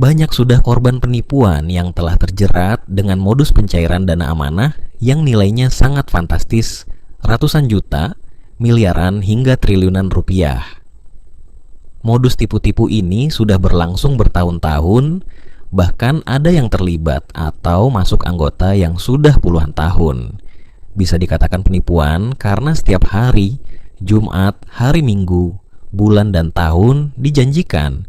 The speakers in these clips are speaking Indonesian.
Banyak sudah korban penipuan yang telah terjerat dengan modus pencairan dana amanah yang nilainya sangat fantastis, ratusan juta, miliaran hingga triliunan rupiah. Modus tipu-tipu ini sudah berlangsung bertahun-tahun, bahkan ada yang terlibat atau masuk anggota yang sudah puluhan tahun. Bisa dikatakan penipuan karena setiap hari, Jumat, hari Minggu, bulan dan tahun dijanjikan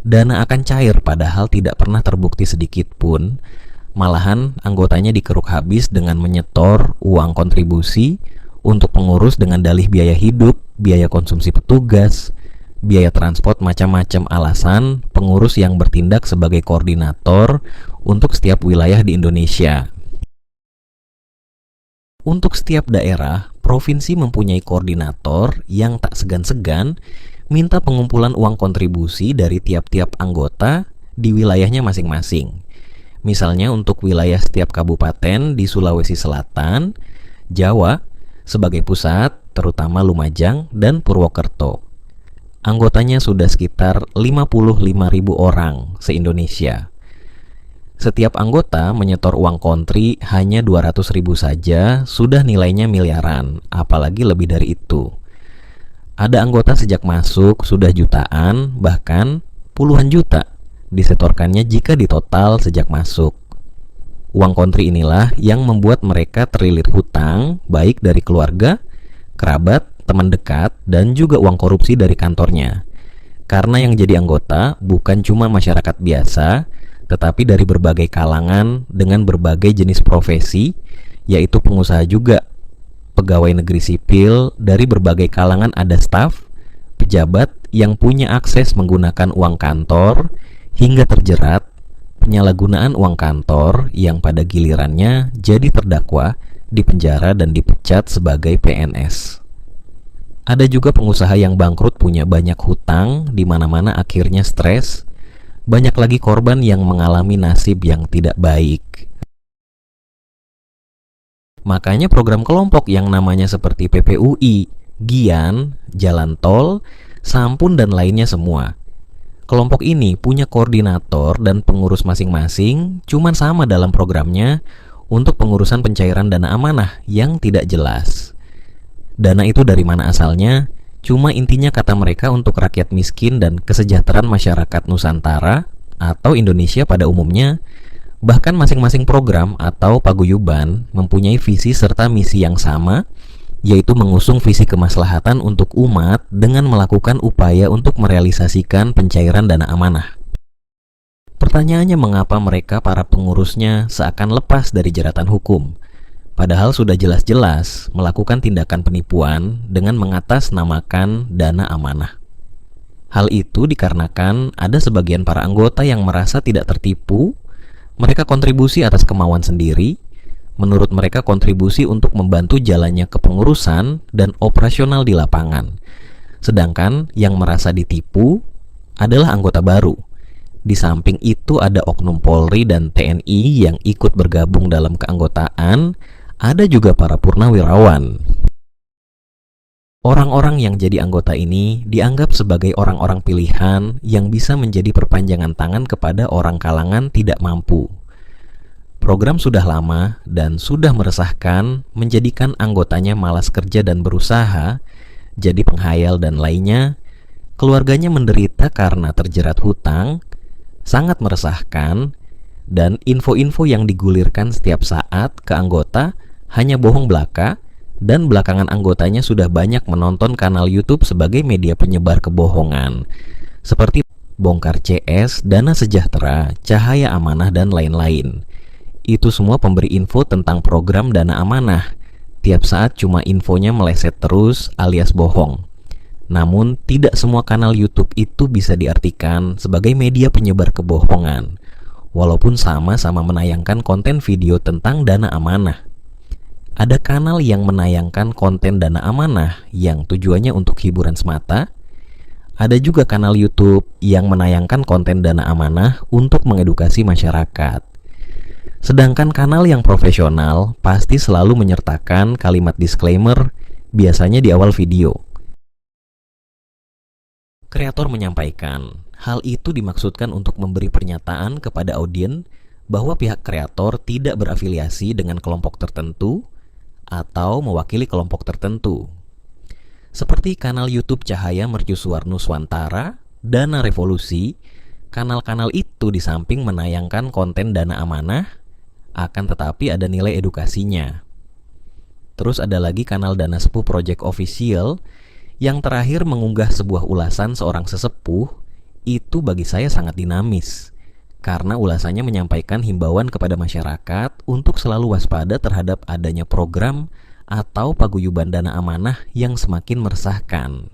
dana akan cair padahal tidak pernah terbukti sedikit pun. Malahan anggotanya dikeruk habis dengan menyetor uang kontribusi untuk pengurus dengan dalih biaya hidup, biaya konsumsi petugas, biaya transport, macam-macam alasan pengurus yang bertindak sebagai koordinator untuk setiap wilayah di Indonesia. Untuk setiap daerah, provinsi mempunyai koordinator yang tak segan-segan minta pengumpulan uang kontribusi dari tiap-tiap anggota di wilayahnya masing-masing. Misalnya untuk wilayah setiap kabupaten di Sulawesi Selatan, Jawa sebagai pusat, terutama Lumajang dan Purwokerto. Anggotanya sudah sekitar 55.000 orang se-Indonesia. Setiap anggota menyetor uang kontri hanya 200.000 saja, sudah nilainya miliaran, apalagi lebih dari itu. Ada anggota sejak masuk sudah jutaan, bahkan puluhan juta disetorkannya jika ditotal sejak masuk. Uang kontri inilah yang membuat mereka terlilit hutang, baik dari keluarga, kerabat, teman dekat, dan juga uang korupsi dari kantornya. Karena yang jadi anggota bukan cuma masyarakat biasa, tetapi dari berbagai kalangan dengan berbagai jenis profesi, yaitu pengusaha juga, pegawai negeri sipil, dari berbagai kalangan ada staf, pejabat yang punya akses menggunakan uang kantor, hingga terjerat penyalahgunaan uang kantor yang pada gilirannya jadi terdakwa, dipenjara dan dipecat sebagai PNS. Ada juga pengusaha yang bangkrut punya banyak hutang, di mana-mana akhirnya stres. Banyak lagi korban yang mengalami nasib yang tidak baik. Makanya program kelompok yang namanya seperti PPUI, Gian, Jalan Tol, Sampun dan lainnya semua. Kelompok ini punya koordinator dan pengurus masing-masing, cuman sama dalam programnya untuk pengurusan pencairan dana amanah yang tidak jelas. Dana itu dari mana asalnya? Cuma intinya kata mereka untuk rakyat miskin dan kesejahteraan masyarakat Nusantara atau Indonesia pada umumnya. Bahkan masing-masing program atau paguyuban mempunyai visi serta misi yang sama, yaitu mengusung visi kemaslahatan untuk umat dengan melakukan upaya untuk merealisasikan pencairan dana amanah. Pertanyaannya, mengapa mereka para pengurusnya seakan lepas dari jeratan hukum? Padahal sudah jelas-jelas melakukan tindakan penipuan dengan mengatasnamakan dana amanah. Hal itu dikarenakan ada sebagian para anggota yang merasa tidak tertipu. Mereka kontribusi atas kemauan sendiri. Menurut mereka kontribusi untuk membantu jalannya kepengurusan dan operasional di lapangan. Sedangkan yang merasa ditipu adalah anggota baru. Di samping itu ada oknum Polri dan TNI yang ikut bergabung dalam keanggotaan. Ada juga para purnawirawan. Orang-orang yang jadi anggota ini dianggap sebagai orang-orang pilihan yang bisa menjadi perpanjangan tangan kepada orang kalangan tidak mampu. Program sudah lama dan sudah meresahkan, menjadikan anggotanya malas kerja dan berusaha, jadi penghayal dan lainnya. Keluarganya menderita karena terjerat hutang, sangat meresahkan, dan info-info yang digulirkan setiap saat ke anggota hanya bohong belaka. Dan belakangan anggotanya sudah banyak menonton kanal YouTube sebagai media penyebar kebohongan, seperti Bongkar CS, Dana Sejahtera, Cahaya Amanah, dan lain-lain. Itu semua pemberi info tentang program dana amanah. Tiap saat cuma infonya meleset terus alias bohong. Namun tidak semua kanal YouTube itu bisa diartikan sebagai media penyebar kebohongan, walaupun sama-sama menayangkan konten video tentang dana amanah. Ada kanal yang menayangkan konten dana amanah yang tujuannya untuk hiburan semata. Ada juga kanal YouTube yang menayangkan konten dana amanah untuk mengedukasi masyarakat. Sedangkan kanal yang profesional pasti selalu menyertakan kalimat disclaimer, biasanya di awal video. Kreator menyampaikan, hal itu dimaksudkan untuk memberi pernyataan kepada audien bahwa pihak kreator tidak berafiliasi dengan kelompok tertentu atau mewakili kelompok tertentu. Seperti kanal YouTube Cahaya Mercusuar Nuswantara, Dana Revolusi, kanal-kanal itu di samping menayangkan konten dana amanah, akan tetapi ada nilai edukasinya. Terus ada lagi kanal Dana Sepuh Project Official, yang terakhir mengunggah sebuah ulasan seorang sesepuh. Itu bagi saya sangat dinamis, karena ulasannya menyampaikan himbauan kepada masyarakat untuk selalu waspada terhadap adanya program atau paguyuban dana amanah yang semakin meresahkan.